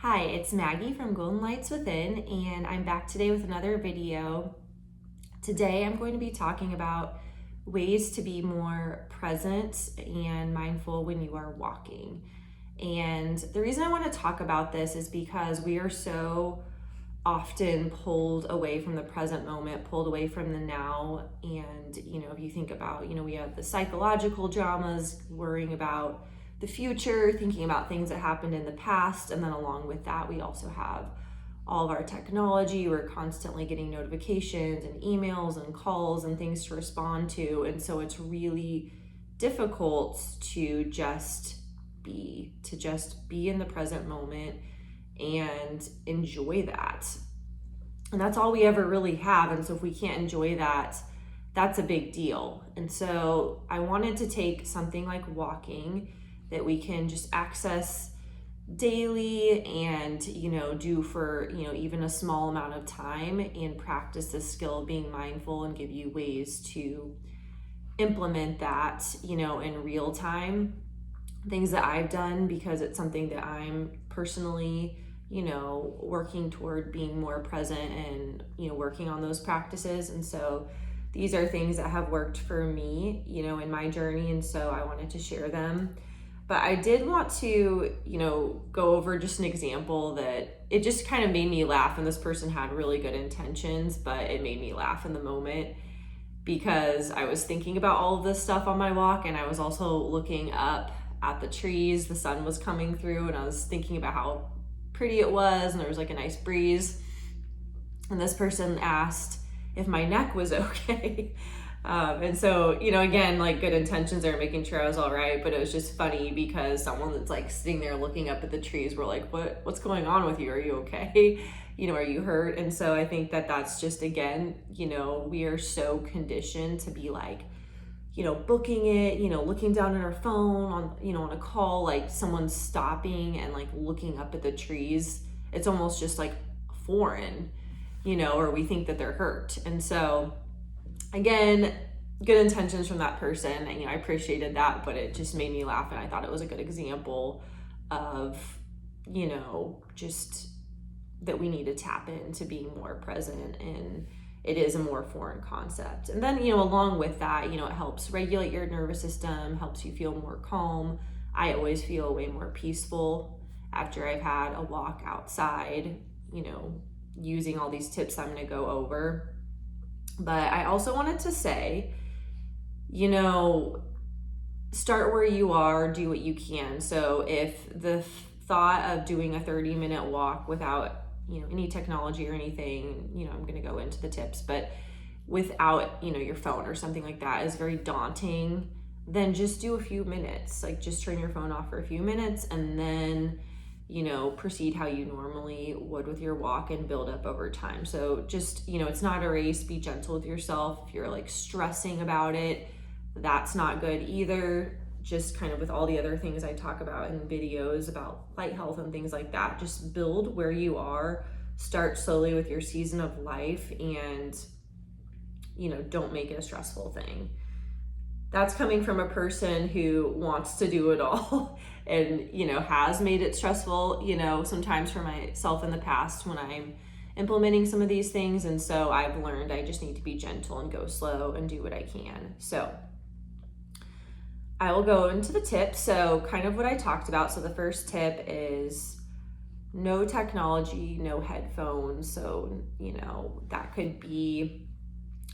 Hi, it's Maggie from Golden Lights Within, and I'm back today with another video. Today I'm going to be talking about ways to be more present and mindful when you are walking. And the reason I want to talk about this is because we are so often pulled away from the present moment, pulled away from the now. And, if you think about, we have the psychological dramas, worrying about the future, thinking about things that happened in the past. And then along with that, we also have all of our technology. We're constantly getting notifications and emails and calls and things to respond to. And so it's really difficult to just be in the present moment and enjoy that. And that's all we ever really have. And so if we can't enjoy that, that's a big deal. And so I wanted to take something like walking that we can just access daily and, do for, even a small amount of time and practice the skill of being mindful and give you ways to implement that, in real time. Things that I've done because it's something that I'm personally, working toward being more present and, working on those practices. And so these are things that have worked for me, in my journey. And so I wanted to share them. But I did want to, go over just an example that it just kind of made me laugh. And this person had really good intentions, but it made me laugh in the moment because I was thinking about all of this stuff on my walk. And I was also looking up at the trees. The sun was coming through and I was thinking about how pretty it was. And there was like a nice breeze. And this person asked if my neck was okay. And so, again, like good intentions are making sure I was all right, but it was just funny because someone that's like sitting there looking up at the trees were like, what's going on with you? Are you okay? Are you hurt? And so I think that that's just, again, we are so conditioned to be like, booking it, looking down at our phone on a call, like someone's stopping and like looking up at the trees. It's almost just like foreign, or we think that they're hurt. And so again, good intentions from that person. And, I appreciated that, but it just made me laugh. And I thought it was a good example of, just that we need to tap into being more present, and it is a more foreign concept. And then, along with that, it helps regulate your nervous system, helps you feel more calm. I always feel way more peaceful after I've had a walk outside, using all these tips I'm going to go over. But I also wanted to say, start where you are, do what you can. So if the thought of doing a 30-minute walk without, any technology or anything, I'm going to go into the tips, but without, your phone or something like that is very daunting, then just do a few minutes. Like just turn your phone off for a few minutes and then proceed how you normally would with your walk and build up over time. So just, it's not a race. Be gentle with yourself. If you're like stressing about it, that's not good either. Just kind of with all the other things I talk about in videos about light health and things like that, just build where you are, start slowly with your season of life, and, don't make it a stressful thing. That's coming from a person who wants to do it all and, has made it stressful, sometimes for myself in the past when I'm implementing some of these things. And so I've learned I just need to be gentle and go slow and do what I can. So I will go into the tips. So kind of what I talked about. So the first tip is no technology, no headphones. So, that could be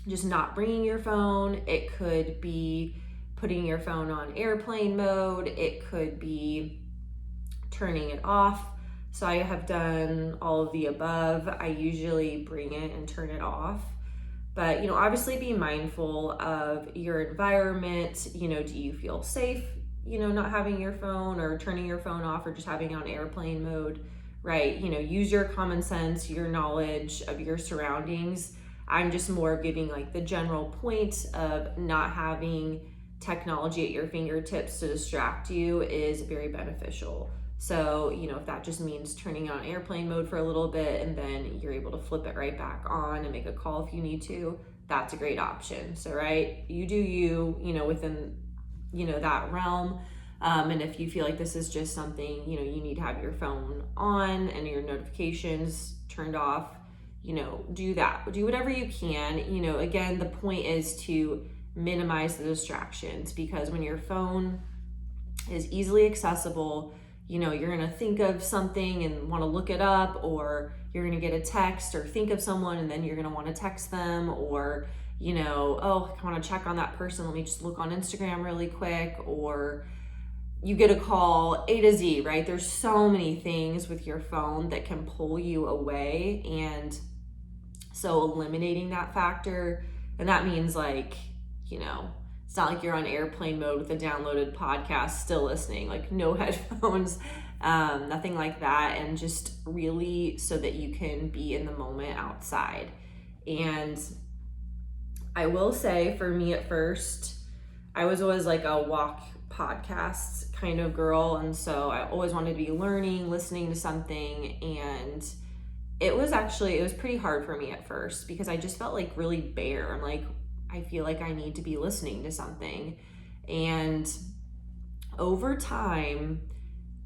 just not bringing your phone. It could be putting your phone on airplane mode. It could be turning it off. So I have done all of the above. I usually bring it and turn it off. But, obviously be mindful of your environment. Do you feel safe, not having your phone or turning your phone off or just having it on airplane mode, right? Use your common sense, your knowledge of your surroundings. I'm just more giving like the general point of not having technology at your fingertips to distract you is very beneficial. So, if that just means turning on airplane mode for a little bit and then you're able to flip it right back on and make a call if you need to, that's a great option. So, right, you do you, within, that realm. And if you feel like this is just something, you need to have your phone on and your notifications turned off, do that. Do whatever you can. Again, the point is to minimize the distractions, because when your phone is easily accessible, you're going to think of something and want to look it up, or you're going to get a text or think of someone and then you're going to want to text them, or, oh, I want to check on that person. Let me just look on Instagram really quick, or you get a call, A to Z, right? There's so many things with your phone that can pull you away. And so eliminating that factor, and that means like, it's not like you're on airplane mode with a downloaded podcast still listening, like no headphones, nothing like that. And just really so that you can be in the moment outside. And I will say, for me at first, I was always like a walk podcasts kind of girl. And so I always wanted to be learning, listening to something. And it was pretty hard for me at first, because I just felt like really bare. I'm like, I feel like I need to be listening to something. And over time,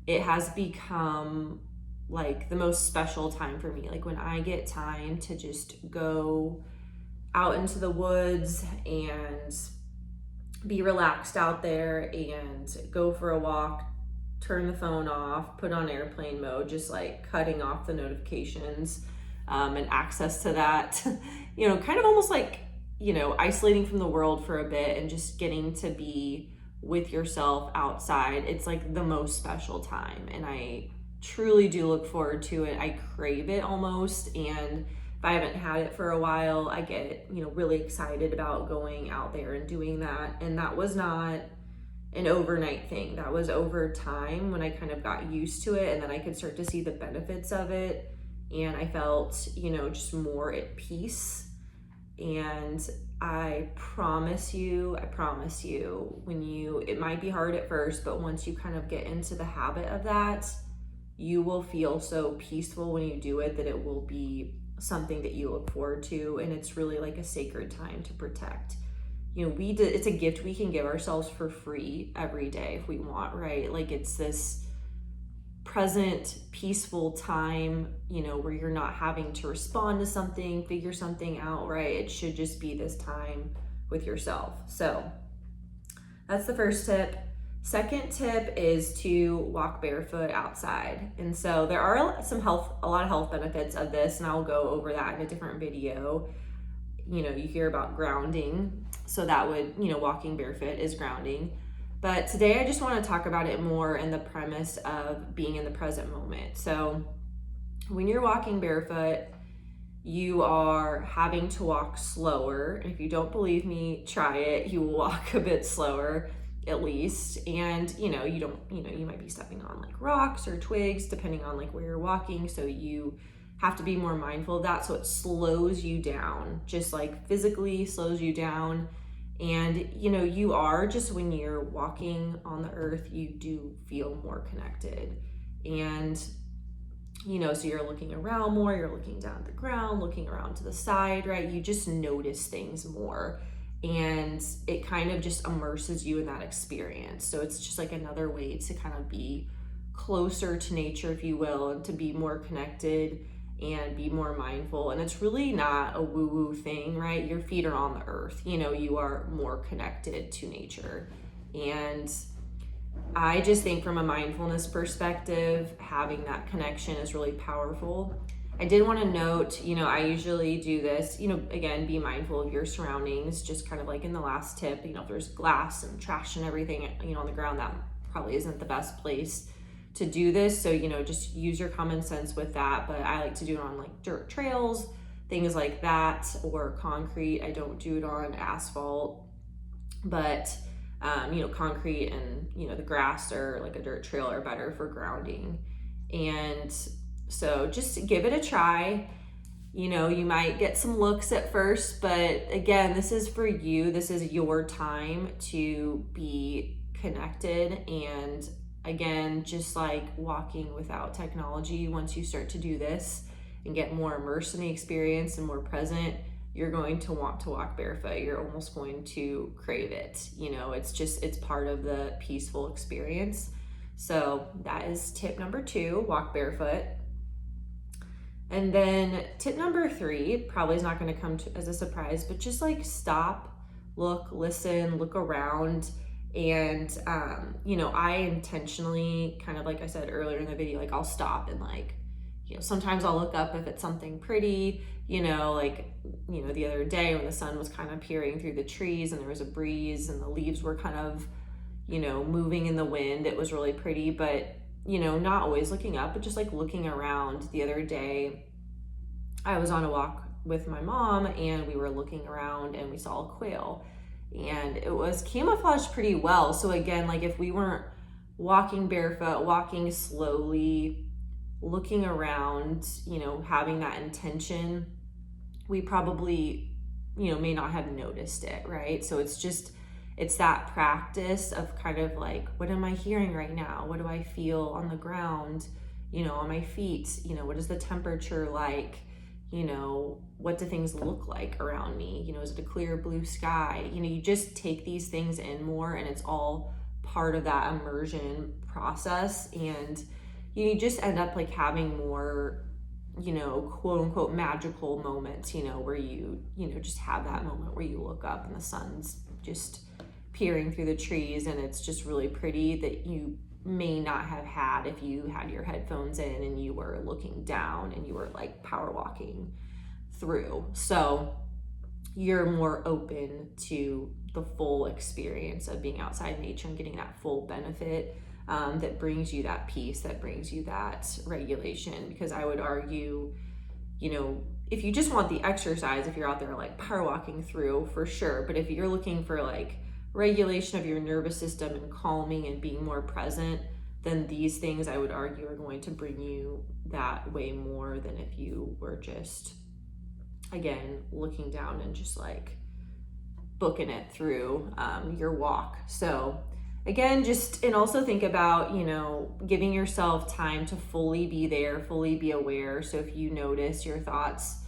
it has become like the most special time for me. Like when I get time to just go out into the woods and be relaxed out there and go for a walk, turn the phone off, put on airplane mode, just like cutting off the notifications and access to that, kind of almost like, isolating from the world for a bit and just getting to be with yourself outside. It's like the most special time. And I truly do look forward to it. I crave it almost. And if I haven't had it for a while, I get, really excited about going out there and doing that. And that was not an overnight thing. That was over time when I kind of got used to it, and then I could start to see the benefits of it. And I felt, just more at peace. And I promise you, it might be hard at first, but once you kind of get into the habit of that, you will feel so peaceful when you do it that it will be something that you look forward to. And it's really like a sacred time to protect. It's a gift we can give ourselves for free every day if we want, right? Like it's this present, peaceful time, where you're not having to respond to something, figure something out, right? It should just be this time with yourself. So that's the first tip. Second tip is to walk barefoot outside. And so there are a lot of health benefits of this, and I'll go over that in a different video. You hear about grounding. So that would, walking barefoot is grounding. But today I just want to talk about it more in the premise of being in the present moment. So when you're walking barefoot, you are having to walk slower. And if you don't believe me, try it. You will walk a bit slower at least. And, you might be stepping on like rocks or twigs, depending on like where you're walking. So you have to be more mindful of that. So it slows you down, just like physically slows you down. And, you are just, when you're walking on the earth, you do feel more connected. And, so you're looking around more, you're looking down at the ground, looking around to the side, right? You just notice things more. And it kind of just immerses you in that experience. So it's just like another way to kind of be closer to nature, if you will, and to be more connected and be more mindful. And it's really not a woo-woo thing, right? Your feet are on the earth. You are more connected to nature. And I just think from a mindfulness perspective, having that connection is really powerful. I did want to note, I usually do this, again, be mindful of your surroundings, just kind of like in the last tip, if there's glass and trash and everything, on the ground, that probably isn't the best place to do this. So, just use your common sense with that. But I like to do it on like dirt trails, things like that, or concrete. I don't do it on asphalt, but, concrete and, the grass or like a dirt trail are better for grounding. And so just give it a try. You might get some looks at first, but again, this is for you. This is your time to be connected. And again, just like walking without technology, once you start to do this and get more immersed in the experience and more present, you're going to want to walk barefoot. You're almost going to crave it. It's part of the peaceful experience. So that is tip number 2, walk barefoot. And then tip number 3 probably is not going to come as a surprise, but just like stop, look, listen, look around. And, I intentionally, kind of like I said earlier in the video, like I'll stop and sometimes I'll look up if it's something pretty, the other day when the sun was kind of peering through the trees and there was a breeze and the leaves were kind of, moving in the wind. It was really pretty, but, not always looking up, but just like looking around. The other day, I was on a walk with my mom and we were looking around and we saw a quail. And it was camouflaged pretty well. So again, like if we weren't walking barefoot, walking slowly, looking around, having that intention, we probably, may not have noticed it, right? So it's that practice of kind of like, what am I hearing right now? What do I feel on the ground, on my feet? What is the temperature like? What do things look like around me? Is it a clear blue sky? You just take these things in more, and it's all part of that immersion process. And you just end up like having more, quote unquote magical moments, where you just have that moment where you look up and the sun's just peering through the trees and it's just really pretty, that you may not have had if you had your headphones in and you were looking down and you were like power walking through. So you're more open to the full experience of being outside nature and getting that full benefit that brings you that peace, that brings you that regulation. Because I would argue, if you just want the exercise, if you're out there like power walking through, for sure. But if you're looking for like regulation of your nervous system and calming and being more present, then these things I would argue are going to bring you that way more than if you were just, again, looking down and just like booking it through your walk. So again, and also think about, giving yourself time to fully be there, fully be aware. So if you notice your thoughts,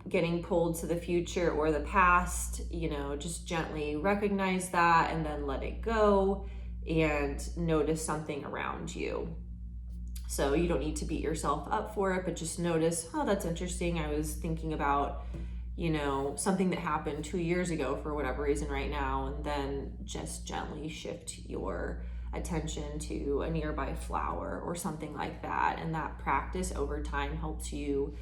getting pulled to the future or the past, just gently recognize that and then let it go and notice something around you. So you don't need to beat yourself up for it, but just notice, oh, that's interesting. I was thinking about, something that happened 2 years ago for whatever reason right now, and then just gently shift your attention to a nearby flower or something like that. And that practice over time helps you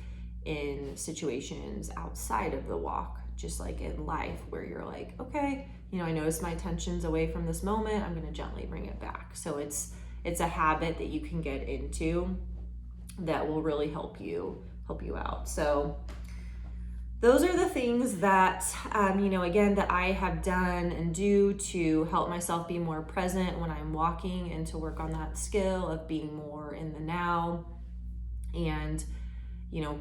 in situations outside of the walk, just like in life where you're like, okay, I noticed my attention's away from this moment, I'm going to gently bring it back. So it's a habit that you can get into that will really help you out. So those are the things that, again, that I have done and do to help myself be more present when I'm walking and to work on that skill of being more in the now and,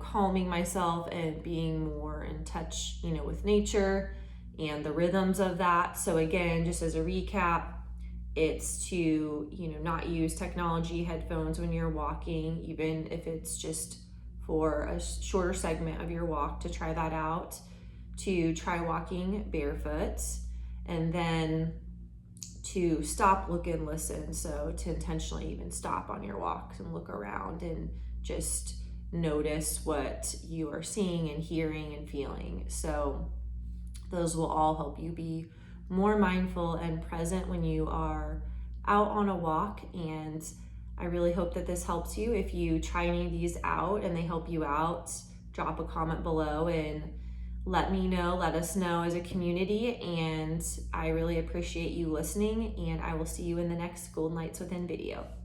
calming myself and being more in touch, with nature and the rhythms of that. So again, just as a recap, it's to, not use technology headphones when you're walking, even if it's just for a shorter segment of your walk, to try that out, to try walking barefoot, and then to stop, look, and listen. So to intentionally even stop on your walks and look around and just notice what you are seeing and hearing and feeling. So those will all help you be more mindful and present when you are out on a walk. And I really hope that this helps you. If you try any of these out and they help you out, drop a comment below and let us know as a community. And I really appreciate you listening, and I will see you in the next Golden Lights Within video.